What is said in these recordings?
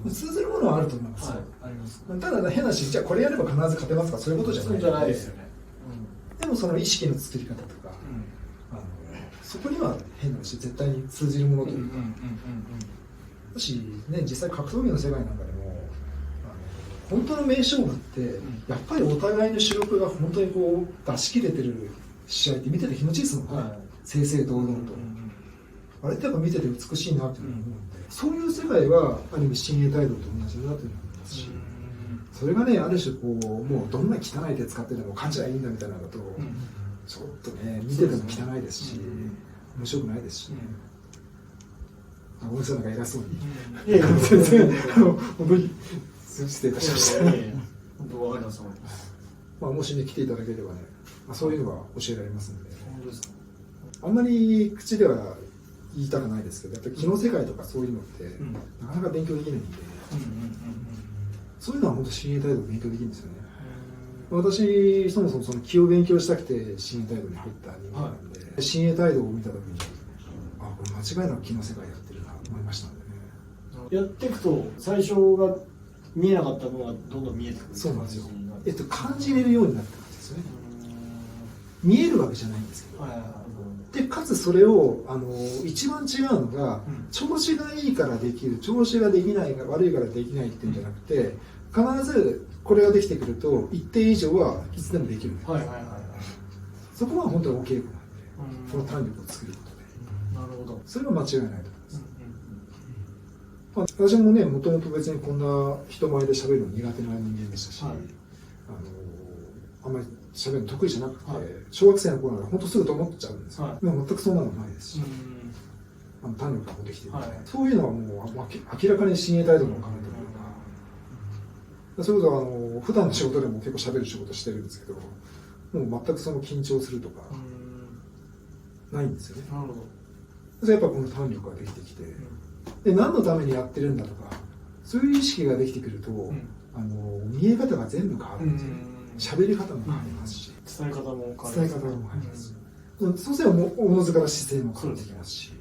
通ずるものはあると思いますよ、あります。ただ変なし、じゃあこれやれば必ず勝てますか、そういうことじゃない。そうじゃないですよね。でもその意識の作り方とか、そこには変なし絶対に通じるものというか、もしね、実際格闘技の世界なんかでも本当の名勝負って、やっぱりお互いの主力が本当にこう出し切れてる試合って見てて気持ちいいですもんね、正々堂々と、あれってやっぱ見てて美しいなっていうふうに思うんで、そういう世界はある意味親衛態度と同じだなというふうに思いますし、それがね、ある種こうもうどんな汚い手使ってでも勝ちゃいいんだみたいなのだと、ちょっとね見てても汚いですし、面白くないですしね。ごめんなさい、なんか偉そうに。いやいや、全然本当に失礼いたしました。本当わかります。もしね来ていただければね、そういうのは教えられますので。本当ですか。あんまり口では言いたくないですけど、やっぱり気の世界とかそういうのって、なかなか勉強できないんで、そういうのは本当親衛態度を勉強できるんですよね。私そもそもその気を勉強したくて親衛態度に入った人間なんで、親衛態度を見た時に、これ間違いなく気の世界やってるなと思いましたんでね。やっていくと最初が見えなかったものがどんどん見えてくる。そうなんですよ。感じれるようになってくるんですよね。見えるわけじゃないんですけど、でかつそれを一番違うのが、調子がいいからできる、調子ができない悪いからできないっていうんじゃなくて、必ずこれができてくると一定以上はいつでもできるんです。そこは本当にお稽古なんで、この胆力を作ることで、なるほど、それは間違いないと思います。私もね、もともと別にこんな人前で喋るの苦手な人間でしたし、あんまり喋るの得意じゃなくて、小学生の頃なら本当すぐと思っちゃうんですよ。でも全くそんなのないですし、胆力ができているので、そういうのはもう明らかに親衛態度のおかげというか、それこそ普段の仕事でも結構喋る仕事してるんですけど、もう全くその緊張するとかないんですよね。なるほど。やっぱこの胆力ができてきて、で何のためにやってるんだとか、そういう意識ができてくると、見え方が全部変わるんですよね。喋り方も変わりますし、伝え方も変わります。そうすればおのずから姿勢も変わってきますし、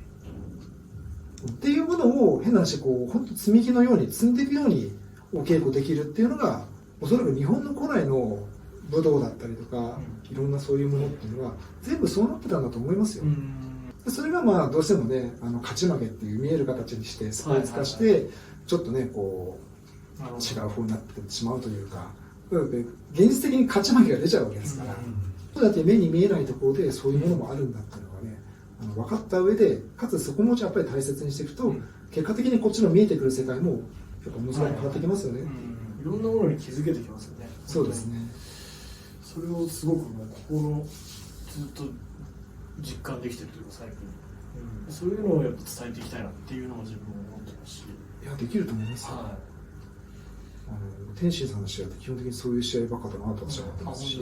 っていうものを変な話、こう本当積み木のように積んでいくようにお稽古できるっていうのが、おそらく日本の古来の武道だったりとか、いろんなそういうものっていうのは全部そうなってたんだと思いますよ。それがどうしてもね、勝ち負けっていう見える形にしてスポーツ化して、ちょっとねこう違う方になってしまうというか、現実的に勝ち負けが出ちゃうわけですから、だって目に見えないところでそういうものもあるんだっていうのがね、分かった上で、かつそこもやっぱり大切にしていくと、結果的にこっちの見えてくる世界もやっぱ面白く変わってきますよね。いろんなものに気づけてきますよね。そうですね。それをすごくもうここのずっと実感できてるというか、最近、そういうのをやっぱ伝えていきたいなっていうのも自分も思ってますし、いやできると思いますよ。天心さんの試合って基本的にそういう試合ばっかだなと私は思ってますし、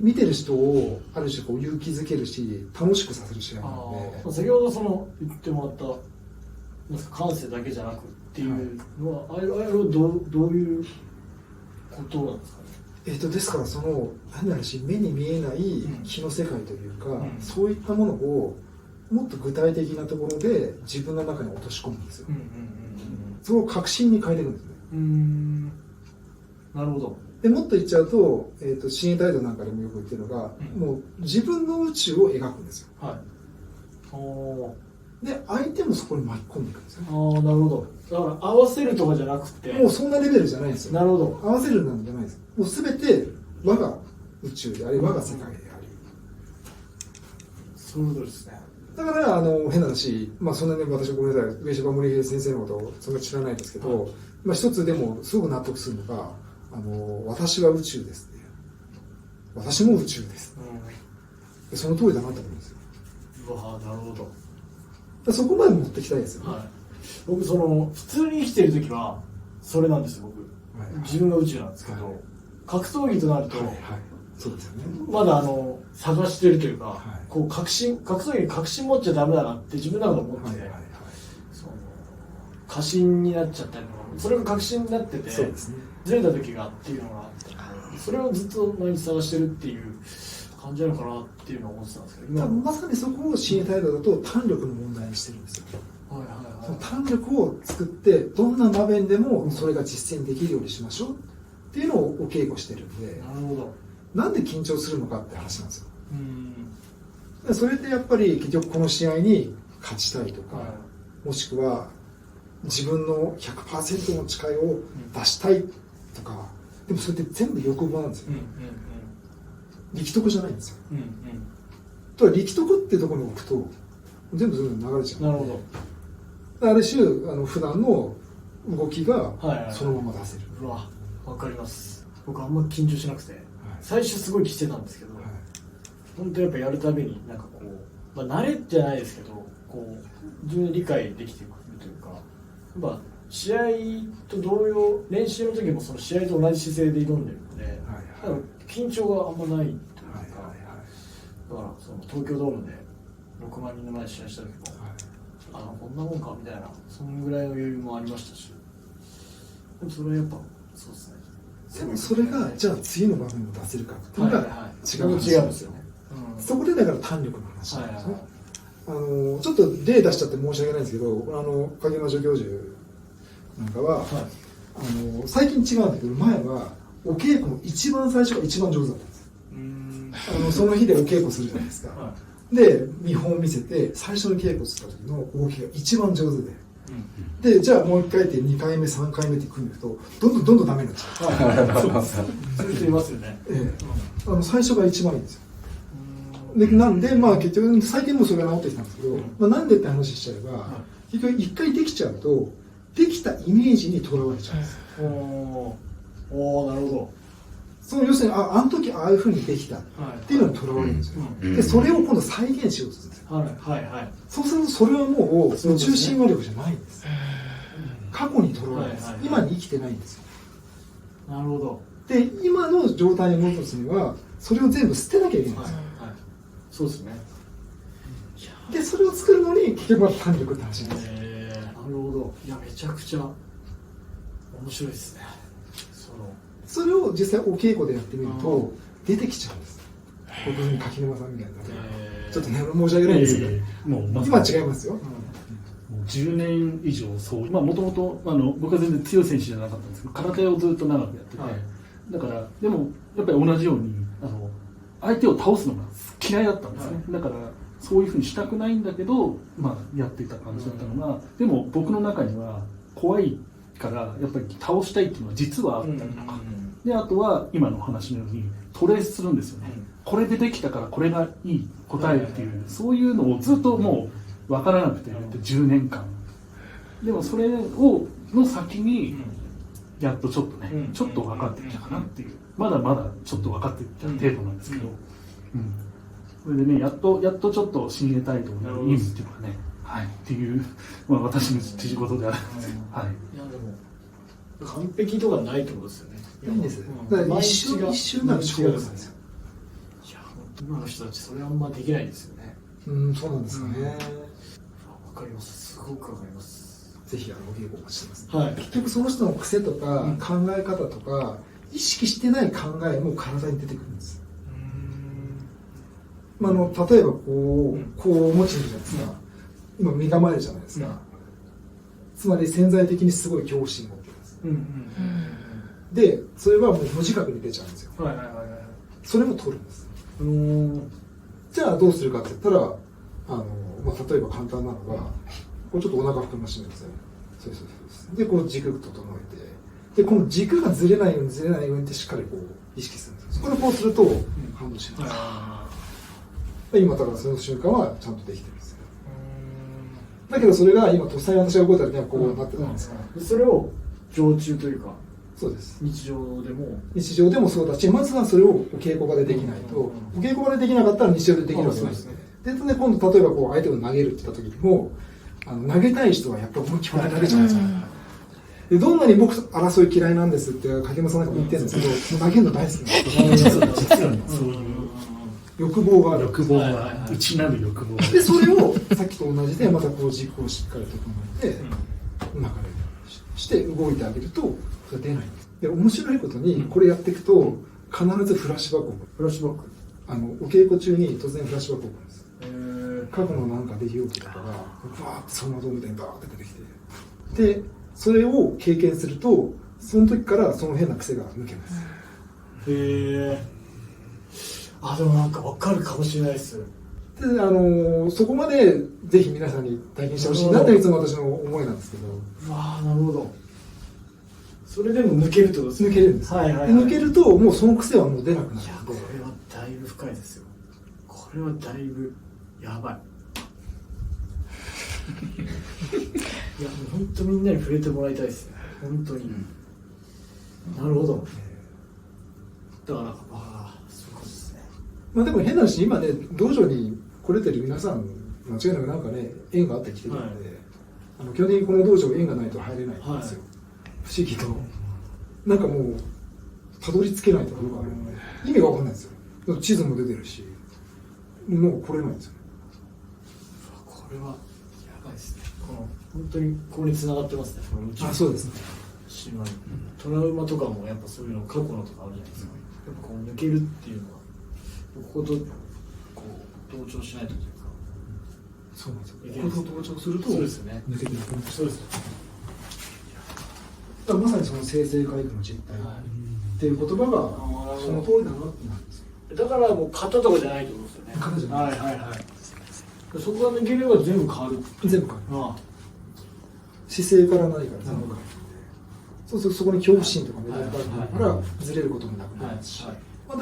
見てる人をある種こう勇気づけるし、楽しくさせる試合なので。先ほどその言ってもらったなんか感性だけじゃなくっていうのは、あれはどういうことなんですかね。ですからその変な話、目に見えない気の世界というか、そういったものをもっと具体的なところで自分の中に落とし込むんですよ。それを確信に変えていくんですね。なるほど。でもっと言っちゃうと、親衛態度なんかでもよく言ってるのが、もう自分の宇宙を描くんですよ。で相手もそこに巻き込んでいくんですよ。なるほど。だから合わせるとかじゃなくて、もうそんなレベルじゃないんですよ。なるほど。合わせるなんじゃないです。もうすべて我が宇宙であり、我が世界であり。そういうことですね。だから変な話、そんなに私ごめんなさい、上島森平先生のことをそんなに知らないですけど、一つでもすごく納得するのが、私は宇宙ですね。私も宇宙です。その通りだなと思うんですよ。なるほど。そこまで持ってきたいですよね。僕普通に生きてる時はそれなんですよ。僕、自分が宇宙なんですけど、格闘技となると、そうですよね。まだ探してるというか、こう格闘技に確信持っちゃダメだなって自分の中で思ってて、過信になっちゃったりとか、それが確信になってて、ずれた時がっていうのがあって、それをずっと毎日探してるっていう感じなのかなっていうのを思ってたんですけど、まさにそこを親衛態度だと胆力の問題にしてるんですよ。その胆力を作ってどんな場面でもそれが実践できるようにしましょうっていうのをお稽古してるんで、なるほど。なんで緊張するのかって話なんですよ。うんでそれってやっぱり結局この試合に勝ちたいとか、もしくは自分の 100% の力を出したいとか、でもそれって全部欲望なんですよ、力得じゃないんですよ。とは力得っていうところに置くと全部流れちゃう。なるほど。ある種普段の動きがはいそのまま出せる、うわ、わかります。僕あんま緊張しなくて、最初すごいしてたんですけど、本当やっぱやるたびになんかこう、慣れじゃないですけど、こう自分で理解できてくるというか、やっぱ試合と同様、練習の時もその試合と同じ姿勢で挑んでるので、緊張があんまないというか、だからその東京ドームで6万人の前で試合した時も、こんなもんかみたいな、そのぐらいの余裕もありましたし、でもそれはやっぱそうですね。でもそれがじゃあ次の場面を出せるかっていうのが違う話なんですよね。そこでだから胆力の話なんですね。ちょっと例出しちゃって申し訳ないんですけど、影山助教授なんかは、最近違うんだけど、前はお稽古の一番最初が一番上手だったんです。その日でお稽古するじゃないですか。で見本を見せて最初の稽古する時の動きが一番上手で、じゃあもう1回って2回目3回目って組んでいくとどんどんダメになっちゃう。そういう人いますよね。最初が一番いいんですよ。でなんで結局最近もそれが治ってきたんですけど、なんでって話しちゃえば、結局1回できちゃうとできたイメージにとらわれちゃうんです。おー、なるほど。その要するにあの時ああいうふうにできたっていうのにとらわれるんですよ。でそれを今度再現しようとするんですよ。そうするとそれはもう中心話力じゃないんです。過去にとらわれるんです。今に生きてないんですよ。なるほど。で今の状態に戻すにはそれを全部捨てなきゃいけないんですよ。そうですね。でそれを作るのに結局は胆力って話なんですよ。なるほど。いやめちゃくちゃ面白いですね。それを実際お稽古でやってみると出てきちゃうんです。僕に柿沼さんみたいな、ちょっとね申し訳ないんですけど、もう今違いますよ。もう10年以上そう、もともと僕は全然強い選手じゃなかったんですけど、空手をずっと長くやってて、だからでもやっぱり同じように相手を倒すのが嫌いだったんですね。だからそういうふうにしたくないんだけど、やっていた感じだったのが、でも僕の中には怖いからやっぱり倒したいっていうのは実はあったりとか、であとは今の話のようにトレースするんですよね。これでできたからこれがいい答えっていう、そういうのをずっともう分からなくて10年間でもそれをの先にやっとちょっとね、ちょっと分かってきたかなっていう、まだまだちょっと分かってきた程度なんですけど、それでねやっとちょっと新エタイトの意味っていうのがね、っていう、私の仕事であるんですよ。いやでも完璧とかないってことですよね。いいんです。だから一瞬が勝負なんですよ。いや今の人たちそれあんまできないですよね。そうなんですかね。わかります。すごくわかります。ぜひお稽古お待ちしてます。結局その人の癖とか考え方とか意識してない考えも体に出てくるんです。例えばこうお持ちいるじゃないですか。今身構えるじゃないですか。つまり潜在的にすごい恐怖心を持ってるんです。でそれはもう無自覚に出ちゃうんですよ。それも取るんです。じゃあどうするかって言ったら例えば簡単なのがこうちょっとお腹膨らましてみるんですよ。そうでこう軸整えて、でこの軸がずれないようにってしっかりこう意識するんです。これこうすると反応します。今だからその瞬間はちゃんとできてるんですよ。だけどそれが今とっさに私が動いた時にはこうなってたんですから、それを常駐というか、そうです。日常でもそうだし、まずはそれをお稽古場でできないと、お稽古場でできなかったら日常でできるわけですね。で今度例えばこう相手を投げるって言った時にも投げたい人はやっぱり思いっきり投げちゃうんですよ。でどんなに僕争い嫌いなんですって影山さんなんかも言ってるんですけど、投げるの大好きなんですよ。実はね、そういう欲望がある。欲望が内なる欲望でそれをさっきと同じでまたこう軸をしっかり整えて流れして動いてあげるとそれ出ないんです。で面白いことにこれやっていくと必ずフラッシュバックを起こる。お稽古中に突然フラッシュバックを起こるんです。過去のなんか出来事とかがバーって走馬灯みたいにバーって出てきて、でそれを経験するとその時からその変な癖が抜けます。へえ。あ、でもなんか分かるかもしれないです。でそこまでぜひ皆さんに体験してほしいなっていつも私の思いなんですけど。ああ、なるほど。それでも抜けるってことですね。抜けるんです、はいはいはい、抜けるともうその癖はもう出なくなるので。いや、これはだいぶ深いですよ。これはだいぶやばい。いや、もう本当みんなに触れてもらいたいですね。本当に、なるほど。だからそういうことですね。まあでも変な話、今ね道場に来れてる皆さん間違いなくなんかね縁があって来てるので、はい、基本的にこの道場縁がないと入れないんですよ、はい、不思議となんかもうたどり着けないところがあるので意味が分かんないですよ。地図も出てるしもう来れないんですよ。これはやばいですね。この本当にここに繋がってますね。あ、そうですね。神話にトラウマとかもやっぱそういうの過去のとかあるじゃないですか。やっぱこう抜けるっていうのはこことこう同調しないとというか。そうなんですよ。ここと同調するとそうですよね。抜けていくんです。そうですよ。だからまさにその生成回復の実態っていう言葉がその通りだなってなんですよ。だからもう型とかじゃないってことですよね。型じゃない。はいはいはい。そこが抜ければ全部変わる。全部変わる。姿勢から何から全部変わる。そうするとそこに恐怖心とかメダルがあるからずれることもなくなるし、だ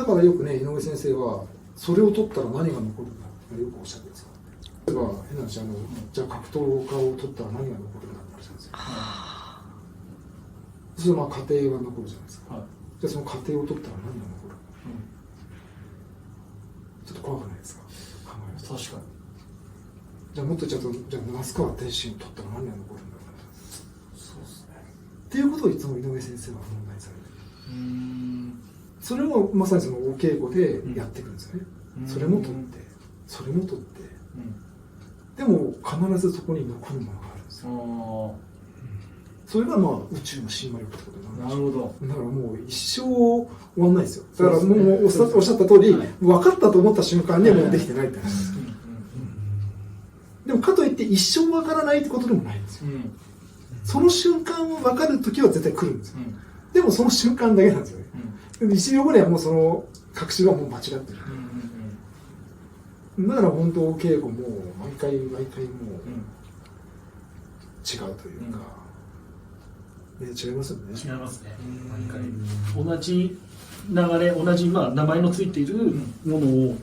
からよくね井上先生はそれを取ったら何が残るんだってよくおっしゃってるんですよ。例えば変な話じゃあ格闘家を取ったら何が残るんだって話なんですよ。それはまあ家庭が残るじゃないですか。じゃあその家庭を取ったら何が残る、ちょっと怖くないですか考えると。確かに。じゃあもっとじゃあ那須川天心を取ったら何が残るんだろう。そうですね。っていうことをいつも井上先生は問題にされてる。それをまさにそのお稽古でやっていくんですよね。それも取ってそれも取って、でも必ずそこに残るものがあるんですよ。それがまあ宇宙の神話力ってことになる。なるほど。だからもう一生終わんないですよ。だからもうおっしゃった通り、分かったと思った瞬間にはもうできてないって話です。でもかといって一生分からないってことでもないんですよ。その瞬間を分かるときは絶対来るんですよ。でもその瞬間だけなんですよね。1秒後にはもうその確信はもう間違ってる。だから本当お稽古も毎回もう違うというか、違いますよね。違いますね。毎回同じ流れ、同じまあ名前のついているものを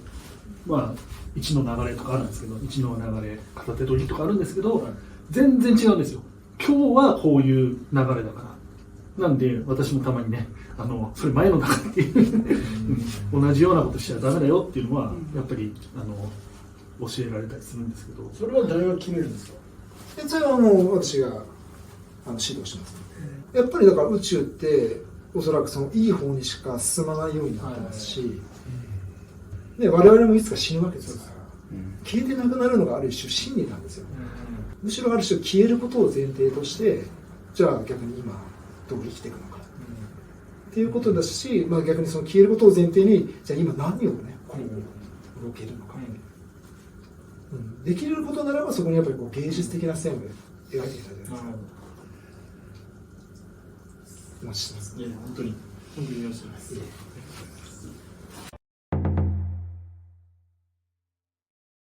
まあ一の流れとかあるんですけど、一の流れ片手取りとかあるんですけど、全然違うんですよ。今日はこういう流れだから。なんで私もたまにね、それ前の流れっていう同じようなことしちゃダメだよっていうのはやっぱり教えられたりするんですけど。それは誰が決めるんですか？それはもう私が指導しますので、やっぱりだから宇宙っておそらくそのいい方にしか進まないようになってますし、で我々もいつか死ぬわけですから、消えてなくなるのがある種真理なんですよ。むしろある種消えることを前提として、じゃあ逆に今どう生きていくのかっていうことだし、まあ、逆にその消えることを前提にじゃあ今何をねこう動けるのか、できることならばそこにやっぱりこう芸術的な線を描いてきたじゃないですか。お待ちしてます。いや本当によろしいです。